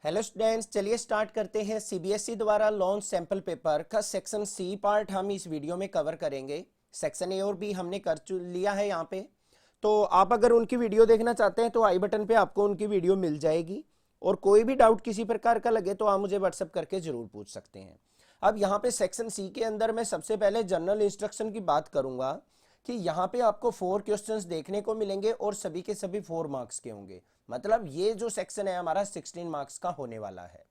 Hello students, चलिए start करते हैं। सीबीएसई द्वारा लॉन्च सैंपल पेपर का सेक्शन सी पार्ट हम इस वीडियो में कवर करेंगे। सेक्शन ए और बी हमने कर लिया है यहाँ पे। तो आप अगर उनकी वीडियो देखना चाहते हैं तो आई बटन पे आपको उनकी वीडियो मिल जाएगी। और कोई भी डाउट किसी प्रकार का लगे तो आप मुझे व्हाट्सअप करके जरूर पूछ सकते हैं। अब यहाँ पे सेक्शन सी के अंदर मैं सबसे पहले जनरल इंस्ट्रक्शन की बात करूंगा कि यहाँ पे आपको 4 क्वेश्चंस देखने को मिलेंगे और सभी के सभी 4 मार्क्स के होंगे। मतलब ये जो सेक्शन है हमारा 16 मार्क्स का होने वाला है।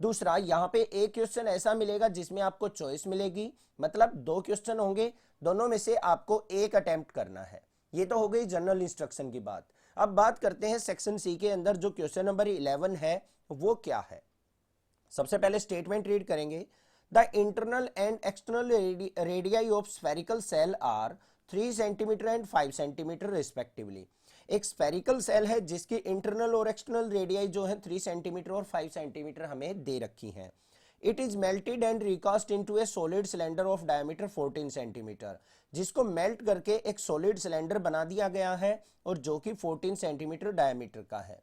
दूसरा, यहाँ पे एक क्वेश्चन ऐसा मिलेगा जिसमें आपको चॉइस मिलेगी, मतलब 2 क्वेश्चन होंगे, दोनों में से आपको एक अटेम्प्ट करना है। ये तो हो गई जनरल इंस्ट्रक्शन की बात। अब बात करते हैं सेक्शन सी के अंदर जो क्वेश्चन नंबर 11 है वो क्या है। सबसे पहले स्टेटमेंट रीड करेंगे। The internal and external radii of spherical shell are 3 centimetre and 5 centimetre respectively. एक स्फेरिकल सेल है जिसकी इंटरनल और एक्सटर्नल रेडियाई जो है 3 सेंटीमीटर और 5 सेंटीमीटर हमें दे रखी हैं। It is melted and recast into A solid cylinder of diameter 14 centimetre, जिसको मेल्ट करके एक सॉलिड सिलेंडर बना दिया गया है और जो कि 14 सेंटीमीटर डायमीटर का है।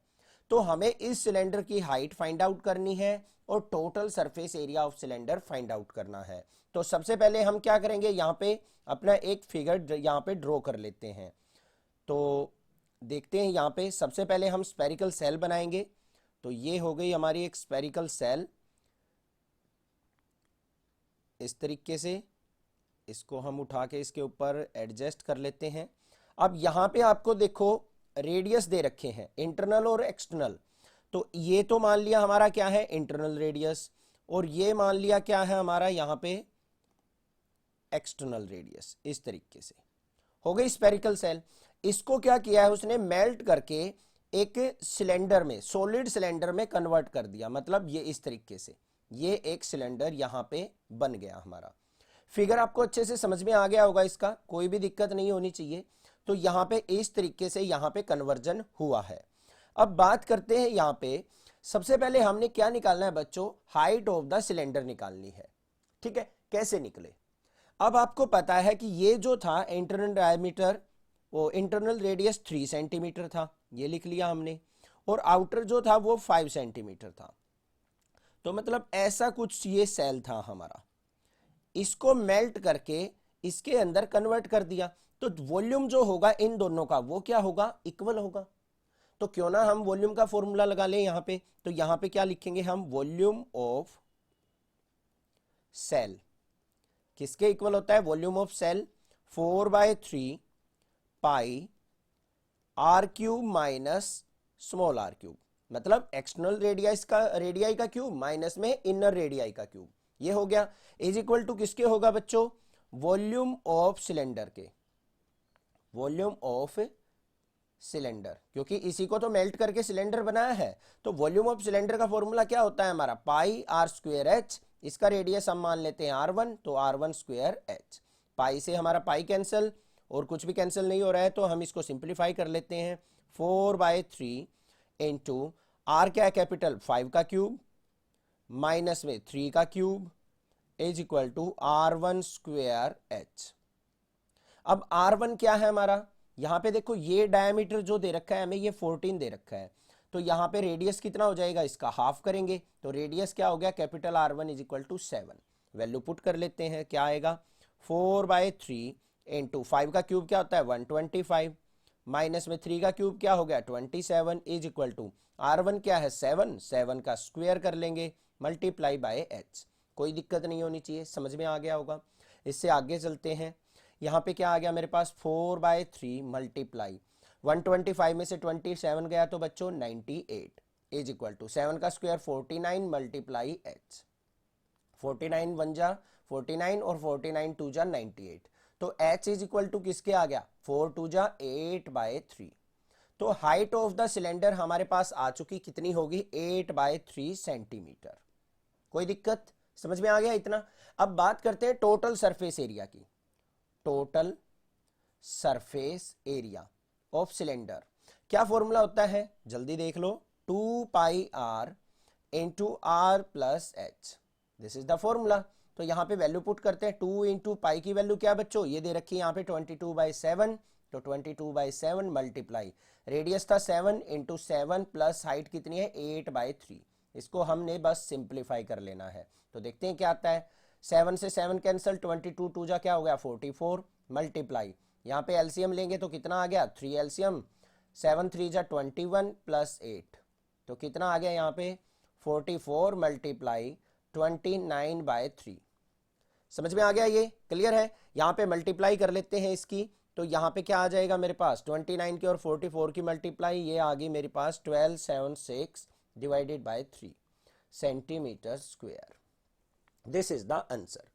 तो हमें इस सिलेंडर की हाइट फाइंड आउट करनी है और total surface area of cylinder find out करना है। तो सबसे पहले हम क्या करेंगे, यहाँ पे अपना एक फिगर यहाँ पे ड्रॉ कर लेते हैं। तो देखते हैं यहाँ पे सबसे पहले हम स्फेरिकल सेल बनाएंगे। तो ये हो गई हमारी एक स्फेरिकल सेल। इस तरीके से इसको हम उठा के इसके ऊपर एडजस्ट कर लेते हैं। अब यहाँ पे आपको देखो रेडियस दे रखे हैं इंटरनल और एक्सटर्नल। तो ये तो मान लिया हमारा क्या है, इंटरनल रेडियस, और ये मान लिया क्या है हमारा यहाँ पे एक्सटर्नल रेडियस। इस तरीके से हो गई स्फेरिकल सेल। इसको क्या किया है उसने, मेल्ट करके एक सिलेंडर में, सॉलिड सिलेंडर में कन्वर्ट कर दिया। मतलब ये इस तरीके से ये एक सिलेंडर यहाँ पे बन गया हमारा। फिगर आपको अच्छे से समझ में आ गया होगा, इसका कोई भी दिक्कत नहीं होनी चाहिए। तो यहाँ पे इस तरीके से यहाँ पे कन्वर्जन हुआ है। अब बात करते हैं यहाँ पे सबसे पहले हमने क्या निकालना है बच्चों, हाइट ऑफ द सिलेंडर निकालनी है। ठीक है, कैसे निकले। अब आपको पता है कि ये जो था इंटरनल डायमीटर, वो इंटरनल रेडियस 3 सेंटीमीटर था, ये लिख लिया हमने, और आउटर जो था वो 5 सेंटीमीटर था। तो मतलब ऐसा कुछ ये सेल था हमारा। इसको मेल्ट करके इसके अंदर कन्वर्ट कर दिया। तो वॉल्यूम जो होगा इन दोनों का वो क्या होगा, इक्वल होगा। तो क्यों ना हम वॉल्यूम का फॉर्मूला लगा लें यहाँ पे। तो यहाँ पे क्या लिखेंगे हम, वॉल्यूम ऑफ सेल किसके इक्वल होता है, volume of shell 4/3 pi r cube minus small r cube. मतलब एक्सटर्नल रेडियाई का क्यूब माइनस में इनर रेडियाई का क्यूब, ये हो गया। इज इक्वल टू किसके होगा बच्चों, वॉल्यूम ऑफ सिलेंडर के, वॉल्यूम ऑफ सिलेंडर, क्योंकि इसी को तो मेल्ट करके सिलेंडर बनाया है। तो वॉल्यूम ऑफ सिलेंडर का फॉर्मूला क्या होता है हमारा, पाई आर स्क्वायर एच। इसका रेडियस हम मान लेते हैं R1, तो R1 स्क्वायर एच। पाई से हमारा पाई कैंसिल और कुछ भी कैंसिल नहीं हो रहा है, तो हम इसको सिंप्लीफाई कर लेते हैं। 4/3 इंटू आर क्या है कैपिटल 5 का क्यूब माइनस में 3 का cube is equal to R1 square h. अब R1 क्या है हमारा, यहाँ पे देखो ये डायमीटर जो दे रखा है हमें, ये 14 दे रखा है। तो यहाँ पे रेडियस कितना हो जाएगा, इसका हाफ करेंगे। तो रेडियस क्या हो गया, capital R1 is equal to 7। Value put कर लेते हैं, क्या आएगा 4/3 इंटू 5 का क्यूब क्या होता है 125 माइनस में 3 का क्यूब क्या हो गया 27 इज इक्वल टू R1 क्या है 7 का स्क्वायर कर लेंगे मल्टीप्लाई बाय एच। कोई दिक्कत नहीं होनी चाहिए, समझ में आ गया होगा। इससे आगे चलते हैं। यहाँ पे क्या आ गया मेरे पास 4/3 मल्टीप्लाई 125 में से 27 गया तो बच्चों 98 इज इक्वल टू 7 का स्क्वायर 49 मल्टीप्लाई एच। 49 1 जा 49 और 49 2 जा 98। तो h इज इक्वल टू किसके आ गया 4 2 जा 8/3। तो हाइट ऑफ द सिलेंडर हमारे पास आ चुकी, कितनी होगी 8/3 सेंटीमीटर। कोई दिक्कत, समझ में आ गया इतना। अब बात करते हैं टोटल सरफेस एरिया की। Total surface area of cylinder क्या फॉर्मूला होता है, जल्दी देख लो, 2πr into r plus h. This is the formula. तो यहाँ पे वैल्यू पुट करते हैं, 2 इंटू पाई की वैल्यू क्या बच्चों, ये दे रखी है यहाँ पे 22/7। तो 22/7 मल्टीप्लाई रेडियस था 7 इंटू 7 प्लस हाइट कितनी है 8/3। इसको हमने बस सिंप्लीफाई कर लेना है। तो देखते हैं क्या आता है। 7 से 7 कैंसिल, 22 टू जा क्या हो गया 44, मल्टीप्लाई यहाँ पे एलसीएम लेंगे तो कितना आ गया 3 एलसीएम, 7 3 जा 21 प्लस 8 तो कितना आ गया यहाँ पे 44 मल्टीप्लाई 29/3। समझ में आ गया, ये क्लियर है। यहाँ पे मल्टीप्लाई कर लेते हैं इसकी, तो यहाँ पे क्या आ जाएगा मेरे पास 29 की और 44 की मल्टीप्लाई, ये आ गई मेरे पास 1276 divided by 3 centimetre square. This is the answer.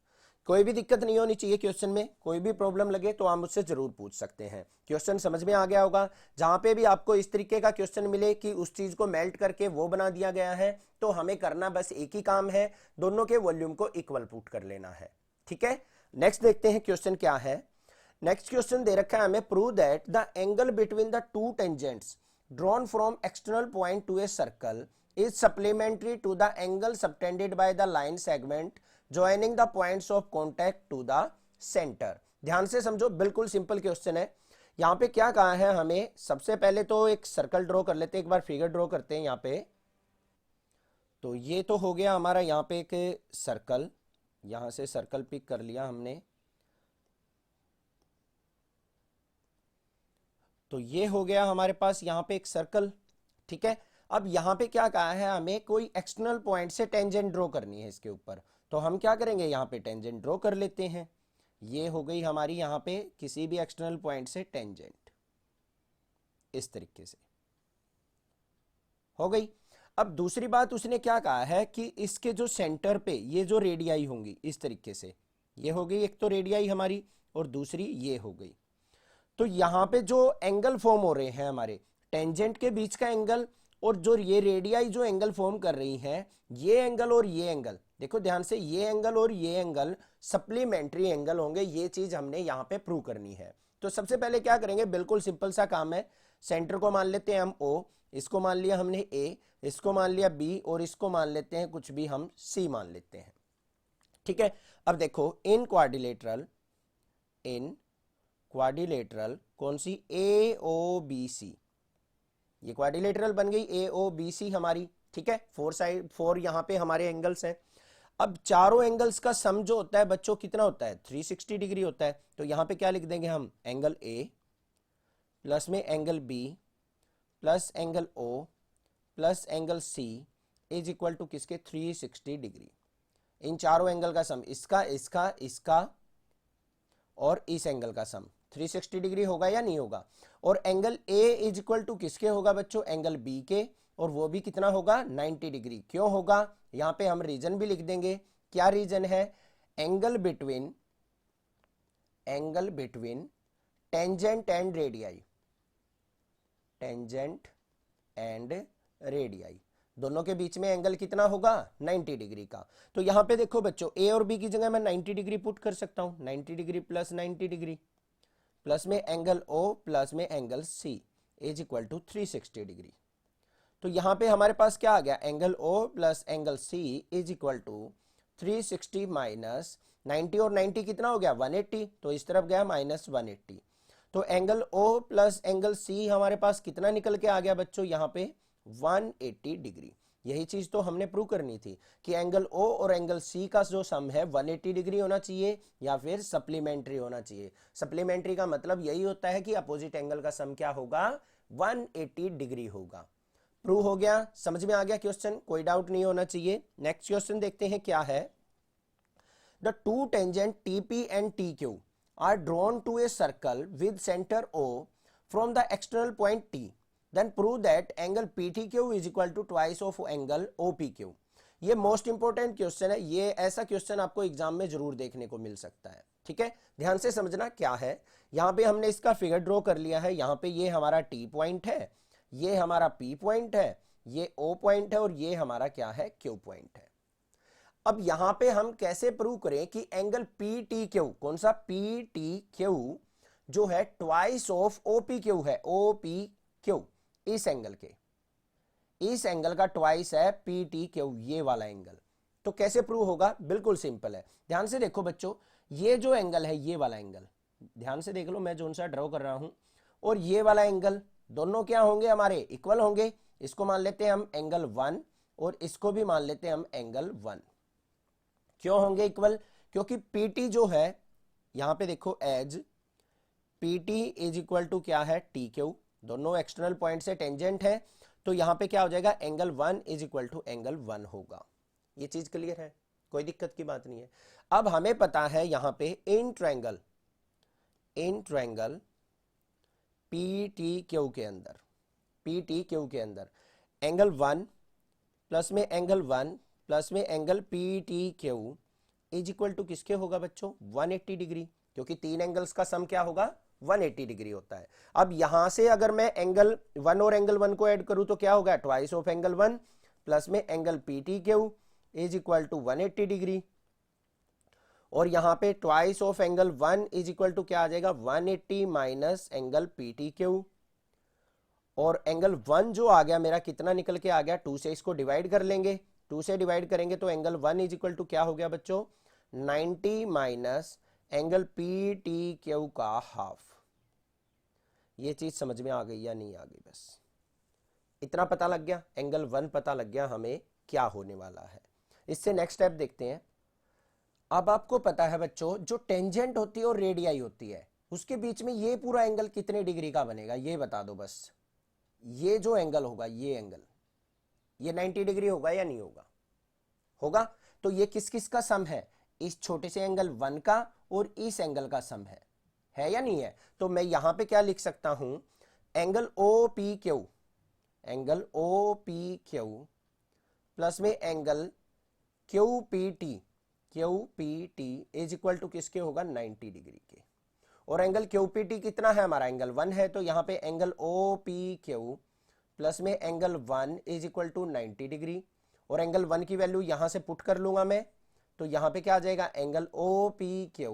कोई भी दिक्कत नहीं होनी चाहिए क्वेश्चन में, कोई भी प्रॉब्लम लगे तो आप मुझसे जरूर पूछ सकते हैं। क्वेश्चन समझ में आ गया होगा। जहां पे भी आपको इस तरीके का क्वेश्चन मिले कि उस चीज को मेल्ट करके वो बना दिया गया है, तो हमें करना बस एक ही काम है, दोनों के वॉल्यूम को इक्वल पुट कर लेना है। ठीक है, नेक्स्ट देखते हैं क्वेश्चन क्या है। नेक्स्ट क्वेश्चन दे रखा है हमें, prove that the angle between the two tangents drawn from external point two a circle is supplementary to the angle subtended by the line segment joining the points of contact to the center। ध्यान से समझो, बिल्कुल simple question है। यहां पे क्या कहा है हमें, सबसे पहले तो एक सर्कल ड्रॉ कर लेते हैं, एक बार फिगर ड्रॉ करते हैं यहां पे। तो ये तो हो गया हमारा यहां पे एक सर्कल, यहां से सर्कल पिक कर लिया हमने। तो ये हो गया हमारे पास यहां पे एक सर्कल। ठीक है, अब यहां पे क्या कहा है हमें, कोई एक्सटर्नल पॉइंट से टेंजेंट ड्रॉ करनी है इसके ऊपर। तो हम क्या करेंगे, यहां पे टेंजेंट ड्रॉ कर लेते हैं। ये हो गई हमारी यहां पे किसी भी एक्सटर्नल पॉइंट से टेंजेंट, इस तरीके से हो गई। अब दूसरी बात उसने क्या कहा है कि इसके जो सेंटर पे ये जो रेडियाई होंगी इस तरीके से, ये हो गई एक तो रेडियाई हमारी, और दूसरी ये हो गई। तो यहां पे जो एंगल फॉर्म हो रहे हैं हमारे टेंजेंट के बीच का एंगल, और जो ये रेडियाई जो एंगल फॉर्म कर रही हैं, ये एंगल और ये एंगल, देखो ध्यान से, ये एंगल और ये एंगल सप्लीमेंट्री एंगल होंगे। ये चीज हमने यहां पे प्रूव करनी है। तो सबसे पहले क्या करेंगे, बिल्कुल सिंपल सा काम है। सेंटर को मान लेते हैं हम O, इसको मान लिया हमने A, इसको मान लिया B, और इसको मान लेते हैं कुछ भी हम C मान लेते हैं। ठीक है, अब देखो इन क्वाड्रिलेटरल कौन सी AOBC, ये क्वाड्रिलेटरल बन गई AOBC हमारी। ठीक है, 4 यहां पे हमारे एंगल्स हैं। अब चारों एंगल्स का सम जो होता है बच्चों कितना होता है 360 डिग्री होता है। तो यहां पे क्या लिख देंगे हम, एंगल A प्लस में angle B plus angle O plus angle C is equal to किसके 360 डिग्री। इन चारों एंगल का सम, इसका और इस एंगल का सम 360 डिग्री होगा या नहीं होगा। और angle A is equal to किसके होगा बच्चों, एंगल B के, और वो भी कितना होगा 90 डिग्री। क्यों होगा, यहां पे हम रीजन भी लिख देंगे। क्या रीजन है, angle between tangent and radii, दोनों के बीच में एंगल कितना होगा 90 डिग्री का। तो यहां पे देखो बच्चों, A और B की जगह मैं 90 डिग्री पुट कर सकता हूं, 90 डिग्री प्लस 90 डिग्री प्लस में एंगल O प्लस में angle C is equal to 360 degree. तो यहां पे हमारे पास क्या आ गया, angle O plus angle C is equal to 360 minus 90, और 90 कितना हो गया 180, तो इस तरफ गया माइनस 180। तो angle O plus angle C हमारे पास कितना निकल के आ गया बच्चों, यहां पे 180 डिग्री। यही चीज तो हमने प्रूव करनी थी कि एंगल O और एंगल C का जो सम है 180 डिग्री होना चाहिए या फिर सप्लीमेंट्री होना चाहिए। सप्लीमेंट्री का मतलब यही होता है कि अपोजिट एंगल का सम क्या होगा 180 डिग्री होगा। प्रूव हो गया, समझ में आ गया क्वेश्चन, कोई डाउट नहीं होना चाहिए। नेक्स्ट क्वेश्चन देखते हैं क्या है। The two tangent TP and TQ are drawn to a circle with centre O from the external point T, then prove that angle PTQ is equal to twice of angle OPQ। ये most important question है, ये ऐसा question आपको exam में जरूर देखने को मिल सकता है। ठीक है, ध्यान से समझना क्या है। यहां पे हमने इसका फिगर ड्रॉ कर लिया है, यहां पे ये हमारा T पॉइंट है, ये हमारा P पॉइंट है, ये O पॉइंट है, और ये हमारा क्या है Q पॉइंट है। अब यहां पे हम कैसे प्रूव करें कि एंगल PTQ, कौन सा PTQ जो है ट्वाइस ऑफ OPQ है, OPQ इस एंगल का ट्वाइस है PTQ, ये वाला एंगल। तो कैसे प्रूव होगा, बिल्कुल सिंपल है। ध्यान से देखो बच्चों, ये जो एंगल है, ये वाला एंगल ध्यान से देख लो, मैं जो सा ड्रॉ कर रहा हूं, और ये वाला एंगल, दोनों क्या होंगे हमारे इक्वल होंगे। इसको मान लेते हैं हम एंगल 1, और इसको भी मान लेते हैं हम एंगल 1। क्यों होंगे इक्वल? क्योंकि PT जो है यहां पे देखो as PT is equal to क्या है TQ, दोनों एक्सटर्नल पॉइंट से टेंजेंट है, तो यहां पे क्या हो जाएगा angle 1 is equal to angle 1 होगा। ये चीज क्लियर है, कोई दिक्कत की बात नहीं है। अब हमें पता है यहां पे इन ट्रायंगल PTQ के अंदर एंगल 1 प्लस में एंगल 1 प्लस में angle PTQ is equal to किसके होगा बच्चों? 180 डिग्री, क्योंकि तीन एंगल्स का सम क्या होगा? 180 डिग्री होता है। अब यहां से अगर मैं एंगल 1 और एंगल 1 को ऐड करूं तो क्या होगा? ट्वाइस ऑफ एंगल 1 प्लस में angle PTQ is equal to 180 degree, और यहां पे twice of angle 1 is equal to क्या आ जाएगा? 180 माइनस एंगल PTQ, और एंगल 1 जो आ गया मेरा कितना निकल के आ गया? 2 से इसको डिवाइड कर लेंगे, 2 से डिवाइड करेंगे तो एंगल 1 इज इक्वल टू क्या हो गया बच्चों? 90 माइनस एंगल PTQ का हाफ। ये चीज समझ में आ गई या नहीं आ गई? बस इतना पता लग गया, एंगल 1 पता लग गया हमें क्या होने वाला है। इससे नेक्स्ट स्टेप देखते हैं। अब आपको पता है बच्चों जो टेंजेंट होती है और रेडियाई होती है उसके बीच में ये पूरा एंगल कितने डिग्री का बनेगा ये बता दो बस। ये जो एंगल होगा ये एंगल ये 90 डिग्री होगा या नहीं होगा? होगा। तो ये किस किस का सम है? इस छोटे से एंगल 1 का और इस एंगल का सम है या नहीं है? तो मैं यहां पे क्या लिख सकता हूं? एंगल OPQ प्लस में angle QPT is equal to किसके होगा? 90 डिग्री के। और एंगल QPT कितना है हमारा? एंगल 1 है, तो यहां पे एंगल OPQ प्लस में angle 1 is equal to 90 degree, और एंगल 1 की वैल्यू यहां से पुट कर लूंगा मैं, तो यहां पे क्या आ जाएगा? एंगल OPQ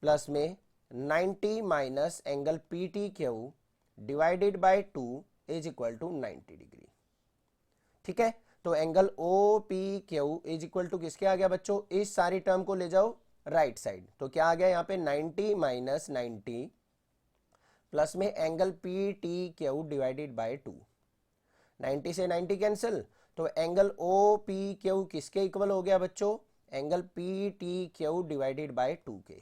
प्लस में 90 minus angle PTQ divided by 2 is equal to 90 degree. ठीक है, तो angle OPQ is equal to किसके आ गया बच्चों? इस सारी टर्म को ले जाओ राइट साइड, तो क्या आ गया यहाँ पे? 90 माइनस 90 प्लस में एंगल PTQ डिवाइडेड बाय 2। 90 से 90 कैंसिल, तो एंगल OPQ किसके इक्वल हो गया बच्चों? एंगल PTQ डिवाइडेड बाय 2 के।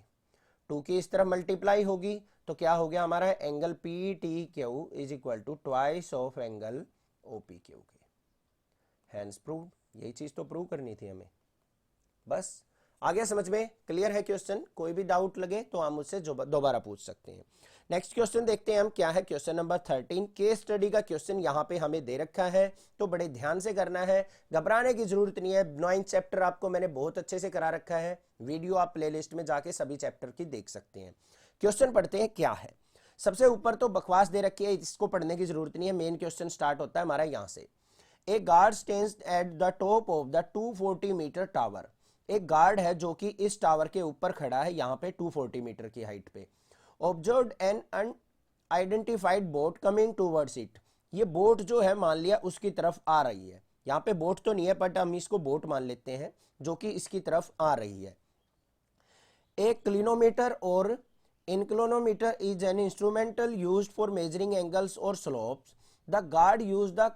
2 की इस तरफ मल्टीप्लाई होगी तो क्या हो गया हमारा? Angle PTQ is equal to twice of angle OPQ के। Hence proved. यही चीज तो प्रूव करनी थी हमें। बस आ गया समझ में? क्लियर है क्वेश्चन? कोई भी डाउट लगे तो आप मुझसे दोबारा पूछ सकते हैं। नेक्स्ट क्वेश्चन देखते हैं हम क्या है। क्वेश्चन नंबर 13 केस स्टडी का क्वेश्चन यहाँ पे हमें दे रखा है, तो बड़े ध्यान से करना है, घबराने की जरूरत नहीं है। 9 चैप्टर आपको मैंने बहुत अच्छे से करा रखा है, वीडियो आप प्लेलिस्ट में जाके सभी चैप्टर की देख सकते हैं। क्वेश्चन पढ़ते हैं क्या है। सबसे ऊपर तो बकवास दे रखी है, इसको पढ़ने की जरूरत नहीं है। मेन क्वेश्चन स्टार्ट होता है हमारा यहाँ से। A guard stands at the top of the 240 metre tower. एक गार्ड है जो कि इस टावर के ऊपर खड़ा है, यहाँ पे 240 मीटर की हाइट पे। Observed an unidentified boat coming towards it. ये बोट जो है मान लिया उसकी तरफ आ रही है। यहाँ पे बोट तो नहीं है बट हम इसको बोट मान लेते हैं, जो कि इसकी तरफ आ रही है। एक क्लिनोमीटर और inclinometer is an instrumental used for measuring angles or slopes. The guard used the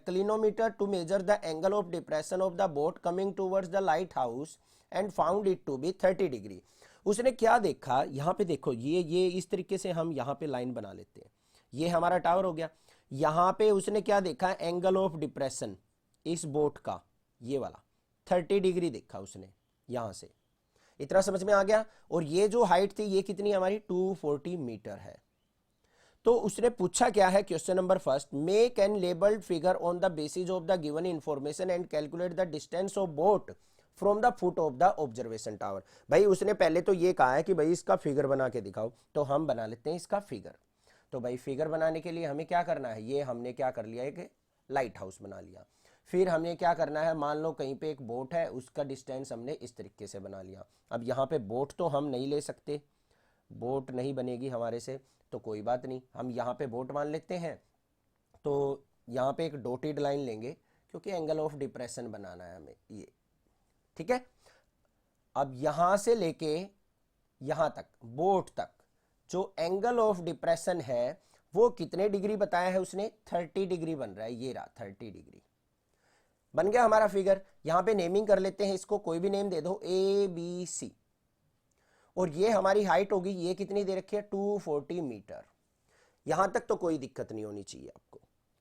clinometer to measure the angle of depression of the boat coming towards the lighthouse and found it to be 30 degree. उसने क्या देखा? यहाँ पे देखो, ये इस तरीके से हम यहाँ पे लाइन बना लेते हैं। ये हमारा टावर हो गया। यहाँ पे उसने क्या देखा? एंगल ऑफ डिप्रेशन इस बोट का ये वाला 30 डिग्री देखा उसने यहाँ से। इतना समझ में आ गया? और ये जो हाइट थी ये कितनी हमारी? 240 मीटर है। तो उसने पूछा क्या है? Question number first, make an labelled figure on the basis of the given information and calculate the distance of boat from the foot of the observation tower. भाई उसने पहले तो ये कहा है कि भाई इसका फिगर बना के दिखाओ, तो हम बना लेते हैं इसका फिगर। तो भाई फिगर बनाने के लिए हमें क्या करना है? ये हमने क्या कर लिया, एक लाइट हाउस बना लिया। फिर हमने क्या करना है? मान लो कहीं पे एक बोट है, उसका डिस्टेंस हमने इस तरीके से बना लिया। अब यहाँ पे बोट तो हम नहीं ले सकते, बोट नहीं बनेगी हमारे से, तो कोई बात नहीं, हम यहाँ पे बोट मान लेते हैं। तो यहाँ पे एक डॉटेड लाइन लेंगे क्योंकि एंगल ऑफ डिप्रेशन बनाना है हमें ये। ठीक है, अब यहाँ से लेके यहाँ तक बोट तक जो एंगल ऑफ डिप्रेशन है वो कितने डिग्री बताया है उसने? 30 डिग्री बन रहा है। ये रहा 30 डिग्री। बन गया हमारा फिगर। यहां पे नेमिंग कर लेते हैं इसको, कोई भी नेम दे दो, ए बी सी। और ये हमारी हाइट होगी, ये कितनी दे रखी है, 240 मीटर। यहां तक तो कोई दिक्कत नहीं होनी चाहिए आपको,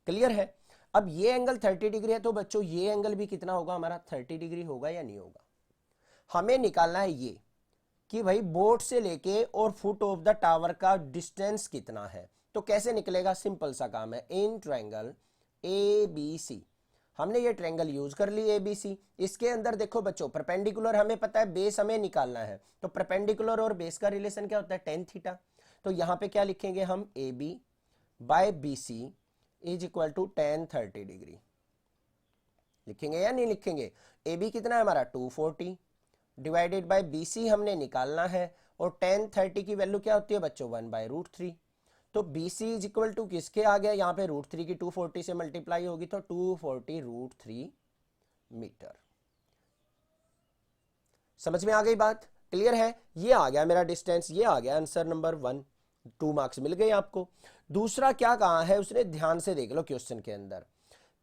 क्लियर है। अब ये एंगल 30 डिग्री है, तो बच्चों ये एंगल भी कितना होगा हमारा, 30 डिग्री होगा या नहीं होगा। हमें निकालना है ये कि भाई बोट से लेके और फुट ऑफ द टावर का डिस्टेंस कितना है। तो कैसे निकलेगा, सिंपल सा काम है, इन ट्रायंगल ए बी सी। हमने ये ट्रायंगल यूज कर ली ए बी सी। इसके अंदर देखो बच्चों, परपेंडिकुलर हमें पता है, बेस हमें निकालना है। तो परपेंडिकुलर और बेस का रिलेशन क्या होता है, टेन थीटा। तो यहां पे क्या लिखेंगे हम, A B by B C is equal to tan 30 degree. लिखेंगे या नहीं लिखेंगे। ए बी कितना है हमारा 240 डिवाइडेड बाय बी सी हमने निकालना है। और टेन 30 की वैल्यू क्या होती है बच्चों, 1/√3। तो B C is equal to किसके आ गया, यहाँ पे √3 की 240 से मल्टीप्लाई होगी, तो 240√3 मीटर। समझ में आ गई बात, क्लियर है। ये आ गया मेरा डिस्टेंस, ये आ गया आंसर नंबर 1, 2 मार्क्स मिल गए आपको। दूसरा क्या कहा है उसने, ध्यान से देख लो क्वेश्चन के अंदर।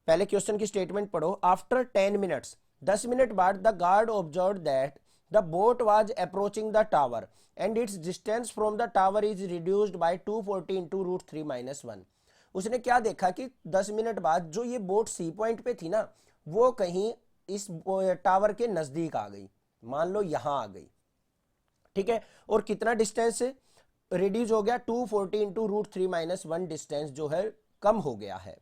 पहले क्वेश्चन की स्टेटमेंट पढ़ो। आफ्टर 10 मिनट्स, 10 मिनट बाद the guard observe that the boat was approaching the tower and it's distance from the tower is reduced by 240 into √3 - 1। उसने क्या देखा कि 10 मिनट बाद जो ये बोट सी पॉइंट पे थी ना, वो कहीं इस टावर के नजदीक आ गई, मान लो यहां आ गई, ठीक है। और कितना डिस्टेंस रिड्यूस हो गया, 240 इंटू √3 - 1 डिस्टेंस जो है कम हो गया है।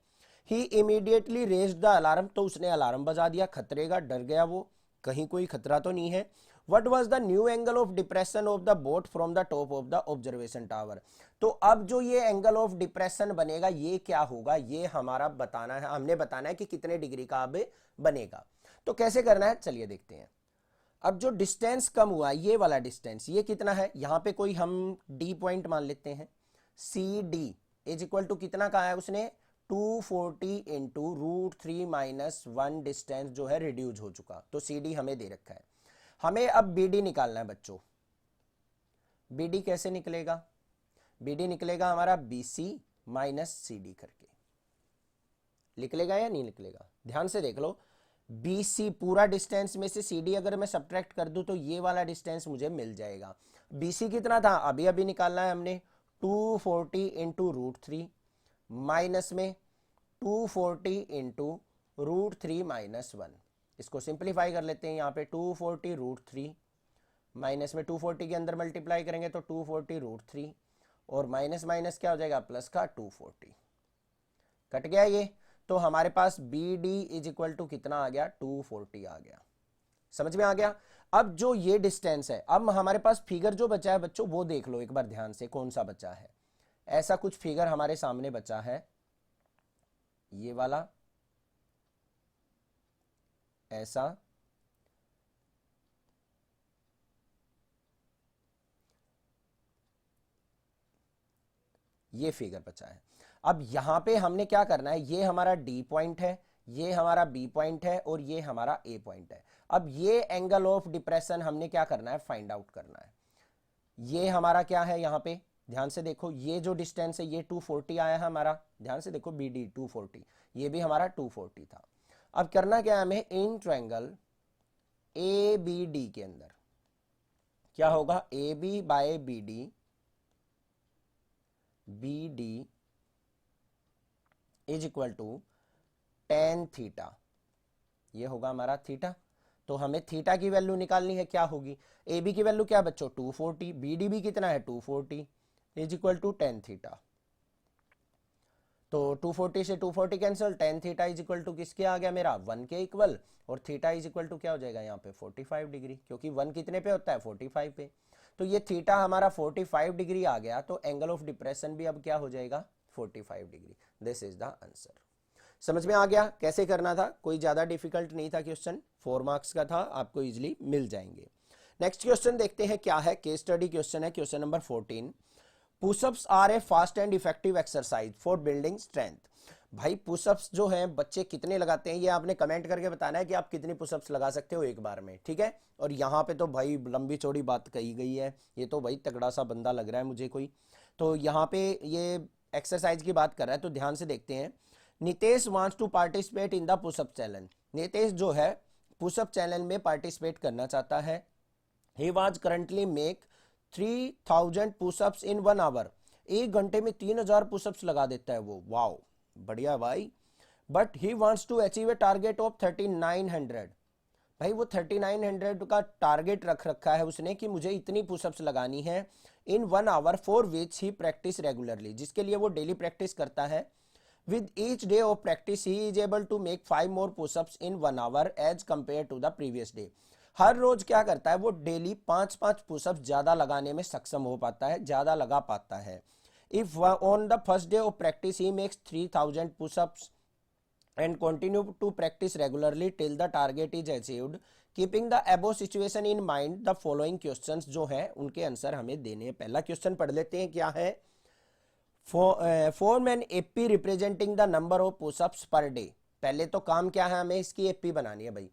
ही इमीडिएटली रेज्ड द अलार्म, तो उसने अलार्म बजा दिया, खतरे का, डर गया वो, कहीं कोई खतरा तो नहीं है। What was the new angle of depression of the boat from the top of the observation tower? तो अब जो ये एंगल ऑफ डिप्रेशन बनेगा ये क्या होगा, ये हमारा बताना है, हमने बताना है कि कितने डिग्री का अब बनेगा। तो कैसे करना है चलिए देखते हैं। अब जो डिस्टेंस कम हुआ, ये वाला डिस्टेंस, ये कितना है, यहां पे कोई हम डी पॉइंट मान लेते हैं, C D is equal to कितना कहा है उसने, 240 इंटू √3 - 1 डिस्टेंस जो है रिड्यूस हो चुका। तो सी डी हमें दे रखा है। हमें अब बी डी निकालना है बच्चों। बी डी कैसे निकलेगा, बी डी निकलेगा हमारा B C minus C D करके। निकलेगा या नहीं निकलेगा, ध्यान से देख लो। बी सी पूरा डिस्टेंस में से सी डी अगर मैं सब्ट्रैक्ट कर दूं तो ये वाला डिस्टेंस मुझे मिल जाएगा। बी सी कितना था, अभी अभी निकालना है हमने, 240 इंटू √3 माइनस में 240 इंटू √3 - 1। इसको सिंप्लीफाई कर लेते हैं, यहाँ पे 240 √3 माइनस में 240 के अंदर मल्टीप्लाई करेंगे तो 240 √3 और माइनस माइनस क्या हो जाएगा, प्लस का 240, कट गया ये। तो हमारे पास B D is equal to कितना आ गया, 240 आ गया। समझ में आ गया। अब जो ये डिस्टेंस है, अब हमारे पास फिगर जो बचा है बच्चों वो देख लो एक बार ध्यान से, कौन सा बचा है। ऐसा कुछ फिगर हमारे सामने बचा है, ये वाला, ऐसा, ये फिगर बचा है। अब यहां पे हमने क्या करना है, ये हमारा डी पॉइंट है, ये हमारा बी पॉइंट है और ये हमारा ए पॉइंट है। अब ये एंगल ऑफ डिप्रेशन हमने क्या करना है, फाइंड आउट करना है। ये हमारा क्या है, यहां पे ध्यान से देखो, ये जो डिस्टेंस है ये 240 आया है हमारा, ध्यान से देखो, बी डी 240, ये भी हमारा 240 था। अब करना क्या है हमें, इन ट्रायंगल ए बी डी के अंदर क्या होगा, A B by B D, B D is equal to tan theta, ये होगा हमारा थीटा। तो हमें थीटा की वैल्यू निकालनी है, क्या होगी, ए बी की वैल्यू क्या बच्चों 240, बी डी भी कितना है 240 is equal to tan theta. तो 240 से 240 cancel, tan theta is equal to किसके आ गया मेरा, 1 के इक्वल, और थीटा इज इक्वल टू क्या हो जाएगा यहाँ पे 45 डिग्री, क्योंकि 1 कितने पे होता है 45 पे। तो ये थीटा हमारा 45 डिग्री आ गया, तो एंगल ऑफ डिप्रेशन भी अब क्या हो जाएगा 45 degree. This is the answer. समझ में आ गया कैसे करना था, कोई ज्यादा डिफिकल्ट नहीं था क्वेश्चन, 4 मार्क्स का था, आपको इजिली मिल जाएंगे। नेक्स्ट क्वेश्चन देखते हैं क्या है, केस स्टडी क्वेश्चन है, question number 14। Pushups are a fast and effective exercise for building strength. भाई पुशअप्स जो हैं बच्चे कितने लगाते हैं, ये आपने कमेंट करके बताना है कि आप कितनी पुशअप्स लगा सकते हो एक बार में, ठीक है। और यहाँ पे तो भाई लंबी चौड़ी बात कही गई है, ये तो भाई तगड़ा सा बंदा लग रहा है मुझे कोई। तो यहाँ पे ये एक्सरसाइज की बात कर रहा है, तो ध्यान से देखते हैं। Nitesh wants to participate in the pushup challenge. Nitesh जो है पुशअप चैनल में पार्टिसिपेट करना चाहता है। He was currently make 3000 pushups in 1 hour. 1 घंटे में 3000 पुशअप्स लगा देता है वो, वाओ बढ़िया भाई। But he wants to achieve a target of 3900। भाई वो 3900 का टारगेट रख रखा है उसने कि मुझे इतनी पुशअप्स लगानी है in 1 hour for which he practice regularly, जिसके लिए वो डेली प्रैक्टिस करता है। With each day of practice he is able to make 5 more pushups in 1 hour as compared to the previous day. हर रोज क्या करता है वो डेली 5-5 पुशअप्स ज्यादा लगाने में सक्षम हो पाता है, ज्यादा लगा पाता है। If on the first day of practice he makes 3000 pushups and continue to practice regularly till the target is achieved. Keeping the above situation in mind, the following questions जो है उनके आंसर हमें देने हैं। पहला क्वेश्चन पढ़ लेते हैं, क्या है? Form an AP representing the number of push-ups per day। पहले तो काम क्या है, हमें इसकी AP बनानी है भाई।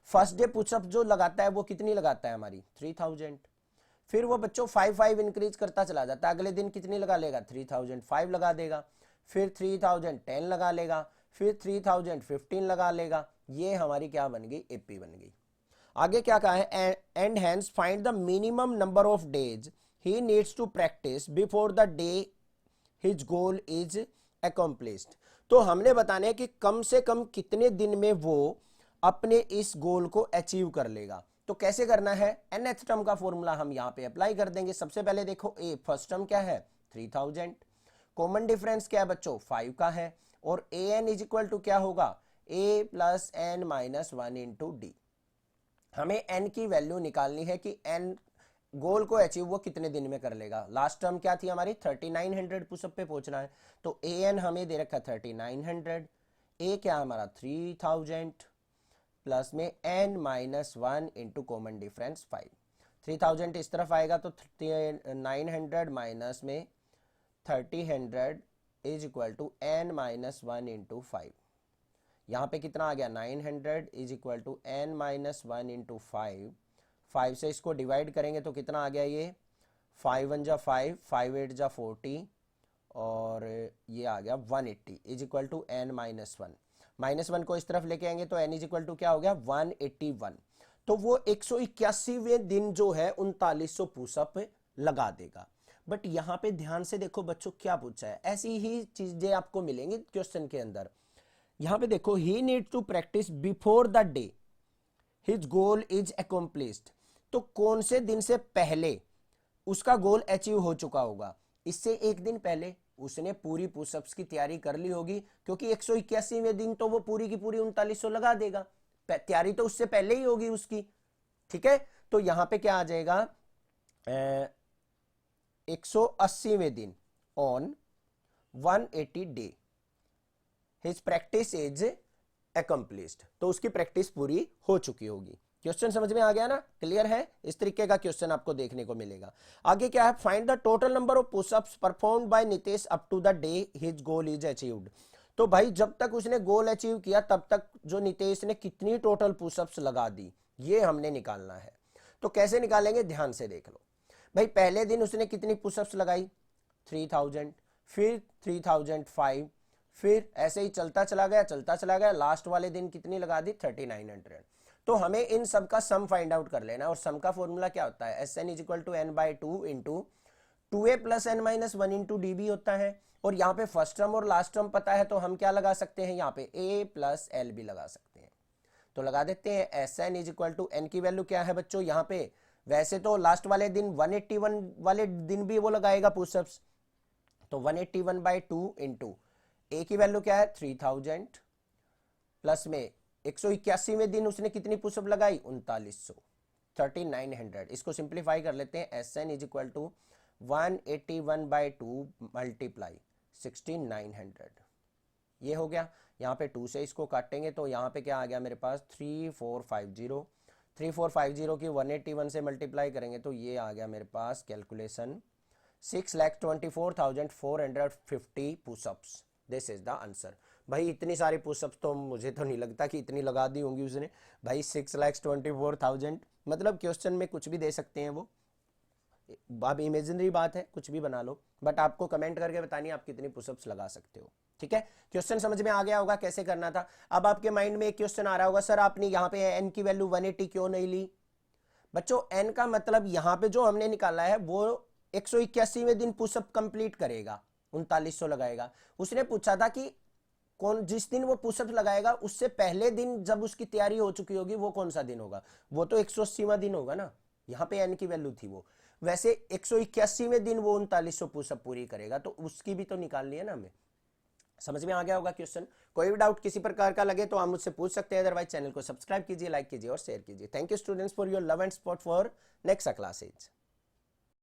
फर्स्ट डे पुशअप जो लगाता है वो कितनी लगाता है हमारी 3000। फिर वो बच्चों 5 इंक्रीज करता चला जाता है, अगले दिन कितनी लगा लेगा 3005 लगा देगा, फिर 3010 लगा लेगा, फिर 3015 लगा लेगा। ये हमारी क्या बन गई, एपी बन गई। आगे क्या कहा है, and hence find the minimum number of days he needs to practice before the day his goal is accomplished. तो हमने बताना है कि कम से कम कितने दिन में वो अपने इस गोल को अचीव कर लेगा। तो कैसे करना है, nth टर्म का फॉर्मूला हम यहाँ पे अप्लाई कर देंगे। सबसे पहले देखो ए फर्स्ट टर्म क्या है 3000, कॉमन डिफरेंस क्या है बच्चों 5 का है, और a n is equal to क्या होगा a plus n minus 1 into d. हमें एन की वैल्यू निकालनी है कि एन गोल को अचीव वो कितने दिन में कर लेगा। लास्ट टर्म क्या थी हमारी 3900 पुशअप पे पहुंचना है, तो ए एन हमें दे रखा 3900, ए क्या हमारा 3000 प्लस में n minus 1 into common difference 5। 3000 इस तरफ आएगा तो 900 माइनस में 3000 is equal to n minus 1 into 5। यहाँ पे कितना आ गया 900 is equal to n minus 1 into 5 से इसको डिवाइड करेंगे तो कितना आ गया ये 5 1 जा 5, 5 8 जा 40 और ये आ गया 180 is equal to n minus 1। -1 को इस तरफ लेके आएंगे तो एन इज इक्वल टू क्या हो गया 181। तो वो 181वें दिन जो है 3900 पुशअप लगा देगा। बट यहां पे ध्यान से देखो बच्चों क्या पूछा है, ऐसी ही चीजें आपको मिलेंगी क्वेश्चन के अंदर। यहां पे देखो he need to practice before the day his goal is accomplished. तो कौन से दिन से पहले उसका गोल अचीव हो चुका होगा, इससे एक दिन पहले उसने पूरी पुशअप्स की तैयारी कर ली होगी, क्योंकि 181वें दिन तो वो पूरी की पूरी 3900 लगा देगा, तैयारी तो उससे पहले ही होगी उसकी। ठीक है, तो यहां पे क्या आ जाएगा 180वें दिन on 180 day his practice is accomplished. तो उसकी प्रैक्टिस पूरी हो चुकी होगी। क्वेश्चन समझ में आ गया ना, क्लियर है? इस तरीके का क्वेश्चन आपको देखने को मिलेगा। आगे क्या है, find the total number of pushups performed by Nitesh up to the day his goal is achieved. तो भाई जब तक उसने गोल अचीव किया तब तक जो नितेश ने कितनी टोटल पुशअप्स लगा दी, ये हमने निकालना है। तो कैसे निकालेंगे, ध्यान से देख लो भाई। पहले दिन उसने कितनी पुशअप्स लगाई 3000, फिर 3005, फिर ऐसे ही चलता चला गया, लास्ट वाले दिन कितनी लगा दी 3900। तो हमें इन सब का सम फाइंड आउट कर लेना, और सम का फॉर्मूला क्या होता है S n is equal to n by 2 into 2a plus n minus 1 into d बी होता है। और यहाँ पे फर्स्ट टर्म और लास्ट टर्म पता है तो हम क्या लगा सकते हैं, यहाँ पे a प्लस एल भी लगा सकते हैं। तो लगा देते हैं S n is equal to n की वैल्यू क्या है बच्चों, यहाँ पे वैसे तो लास्ट वाले दिन 181 वाले दिन भी वो लगाएगा पुशअप्स, तो 181 बाई 2 इंटू ए की वैल्यू क्या है 3000 प्लस में 181वें दिन उसने कितनी पुशअप लगाई 3900, 3900। इसको सिंप्लीफाई कर लेते हैं, S n is equal to 181 by 2 multiply 16900। ये हो गया। यहाँ पे 2 से इसको काटेंगे तो यहाँ पे क्या आ गया मेरे पास 3450। 3450 की 181 से मल्टीप्लाई करेंगे तो ये आ गया मेरे पास calculation 6,24,450 pushups. This is the answer. भाई इतनी सारी पुशअप्स तो मुझे तो नहीं लगता कि इतनी लगा दी होंगी उसने भाई। 6,24,000 मतलब क्वेश्चन में कुछ भी दे सकते हैं वो, अब इमेजिनरी बात है, कुछ भी बना लो, बट आपको कमेंट करके बतानी है आप कितनी पुशअप्स लगा सकते हो। ठीक है, क्वेश्चन समझ में आ गया होगा कैसे करना था। अब आपके माइंड में एक क्वेश्चन आ रहा होगा, सर आपने यहाँ पे एन की वैल्यू 180 क्यों नहीं ली? बच्चों एन का मतलब यहाँ पे जो हमने निकाला है वो 181वें दिन पुशअप कंप्लीट करेगा, 3900 लगाएगा। उसने पूछा था कि कौन जिस दिन वो पुशअप लगाएगा उससे पहले दिन जब उसकी तैयारी हो चुकी होगी वो कौन सा दिन होगा? वो तो 180वां दिन होगा ना, यहाँ पे एन की वैल्यू थी वो। वैसे 181वें दिन वो 3900 पुशअप पूरी करेगा, तो उसकी भी तो निकालनी है ना हमें। समझ में आ गया होगा क्वेश्चन? कोई भी डाउट किसी प्रकार का लगे तो आप मुझसे पूछ सकते हैं, अदरवाइज चैनल को सब्सक्राइब कीजिए, लाइक कीजिए और शेयर कीजिए। Thank you students for your love and support for next classes.